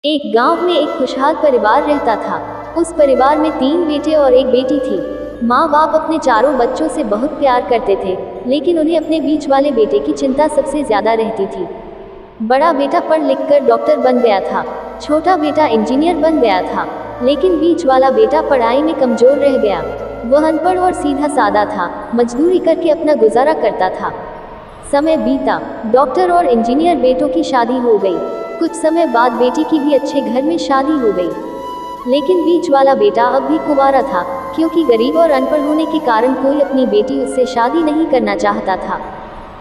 एक गांव में एक खुशहाल परिवार रहता था। उस परिवार में 3 बेटे और एक बेटी थी। माँ बाप अपने चारों बच्चों से बहुत प्यार करते थे, लेकिन उन्हें अपने बीच वाले बेटे की चिंता सबसे ज्यादा रहती थी। बड़ा बेटा पढ़ लिख कर डॉक्टर बन गया था, छोटा बेटा इंजीनियर बन गया था, लेकिन बीच वाला बेटा पढ़ाई में कमजोर रह गया। वह अनपढ़ और सीधा सादा था, मजदूरी करके अपना गुजारा करता था। समय बीता, डॉक्टर और इंजीनियर बेटों की शादी हो गई। कुछ समय बाद बेटी की भी अच्छे घर में शादी हो गई, लेकिन बीच वाला बेटा अब भी कुंवारा था, क्योंकि गरीब और अनपढ़ होने के कारण कोई अपनी बेटी उससे शादी नहीं करना चाहता था।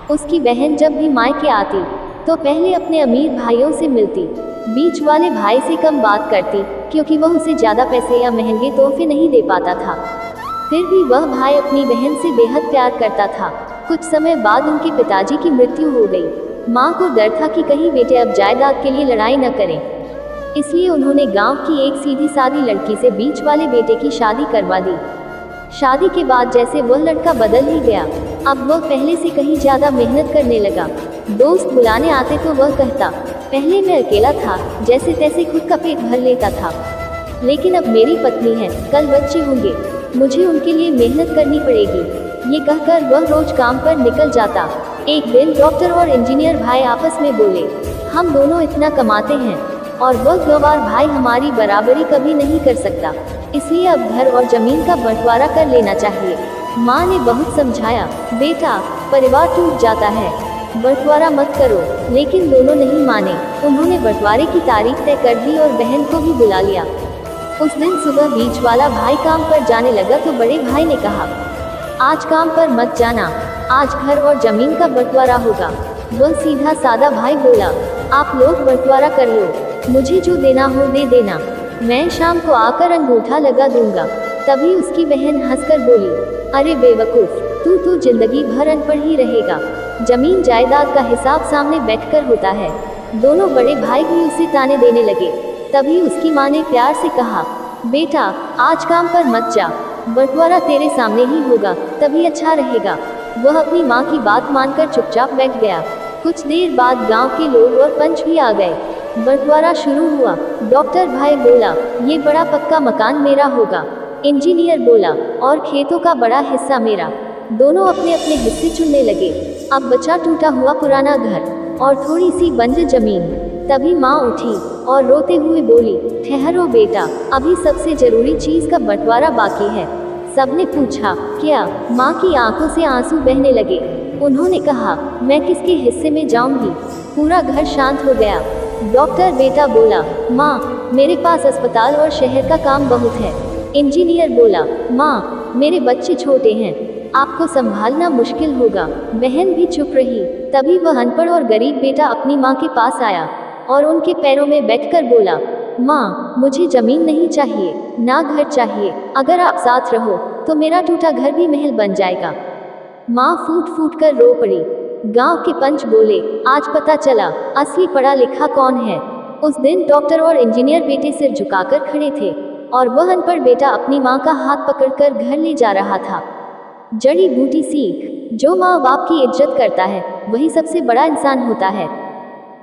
उसकी बहन जब भी मायके आती तो पहले अपने अमीर भाइयों से मिलती, बीच वाले भाई से कम बात करती, क्योंकि वह उसे ज्यादा पैसे या महंगे तोहफे नहीं दे पाता था। फिर भी वह भाई अपनी बहन से बेहद प्यार करता था। कुछ समय बाद उनके पिताजी की मृत्यु हो गई। माँ को डर था कि कहीं बेटे अब जायदाद के लिए लड़ाई न करें, इसलिए उन्होंने गांव की एक सीधी सादी लड़की से बीच वाले बेटे की शादी करवा दी। शादी के बाद जैसे वह लड़का बदल ही गया। अब वह पहले से कहीं ज्यादा मेहनत करने लगा। दोस्त बुलाने आते तो वह कहता, पहले मैं अकेला था, जैसे तैसे खुद का पेट भर लेता था, लेकिन अब मेरी पत्नी है, कल बच्चे होंगे, मुझे उनके लिए मेहनत करनी पड़ेगी। ये कहकर वह रोज काम पर निकल जाता। एक दिन डॉक्टर और इंजीनियर भाई आपस में बोले, हम दोनों इतना कमाते हैं और वह गंवार भाई हमारी बराबरी कभी नहीं कर सकता, इसलिए अब घर और जमीन का बंटवारा कर लेना चाहिए। माँ ने बहुत समझाया, बेटा परिवार टूट जाता है, बंटवारा मत करो, लेकिन दोनों नहीं माने। उन्होंने बंटवारे की तारीख तय कर दी और बहन को भी बुला लिया। उस दिन सुबह बीच वाला भाई काम पर जाने लगा तो बड़े भाई ने कहा, आज काम पर मत जाना, आज घर और जमीन का बंटवारा होगा। वह सीधा सादा भाई बोला, आप लोग बंटवारा कर लो, मुझे जो देना हो दे देना, मैं शाम को आकर अंगूठा लगा दूंगा। तभी उसकी बहन हंसकर बोली, अरे बेवकूफ, तू जिंदगी भर अनपढ़ ही रहेगा, जमीन जायदाद का हिसाब सामने बैठकर होता है। दोनों बड़े भाई भी उसे ताने देने लगे। तभी उसकी माँ ने प्यार से कहा, बेटा आज काम पर मत जा, बंटवारा तेरे सामने ही होगा, तभी अच्छा रहेगा। वह अपनी माँ की बात मानकर चुपचाप बैठ गया। कुछ देर बाद गांव के लोग और पंच भी आ गए। बंटवारा शुरू हुआ। डॉक्टर भाई बोला, ये बड़ा पक्का मकान मेरा होगा। इंजीनियर बोला, और खेतों का बड़ा हिस्सा मेरा। दोनों अपने अपने हिस्से चुनने लगे। अब बचा टूटा हुआ पुराना घर और थोड़ी सी बंजर जमीन। तभी माँ उठी और रोते हुए बोली, ठहरो बेटा, अभी सबसे जरूरी चीज का बंटवारा बाकी है। सबने पूछा, क्या? माँ की आंखों से आंसू बहने लगे। उन्होंने कहा, मैं किसके हिस्से में जाऊंगी? पूरा घर शांत हो गया। डॉक्टर बेटा बोला, माँ मेरे पास अस्पताल और शहर का काम बहुत है। इंजीनियर बोला, माँ मेरे बच्चे छोटे हैं, आपको संभालना मुश्किल होगा। बहन भी चुप रही। तभी वह अनपढ़ और गरीब बेटा अपनी माँ के पास आया और उनके पैरों में बैठकर बोला, माँ मुझे जमीन नहीं चाहिए, ना घर चाहिए, अगर आप साथ रहो तो मेरा टूटा घर भी महल बन जाएगा। माँ फूट फूट कर रो पड़ी। गांव के पंच बोले, आज पता चला असली पढ़ा लिखा कौन है। उस दिन डॉक्टर और इंजीनियर बेटे सिर झुकाकर खड़े थे और वह अनपढ़ बेटा अपनी माँ का हाथ पकड़कर घर ले जा रहा था। जड़ी बूटी सीख, जो माँ बाप की इज्जत करता है वही सबसे बड़ा इंसान होता है।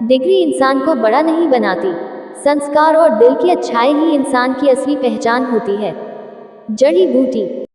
डिग्री इंसान को बड़ा नहीं बनाती, संस्कार और दिल की अच्छाई ही इंसान की असली पहचान होती है। जड़ी बूटी।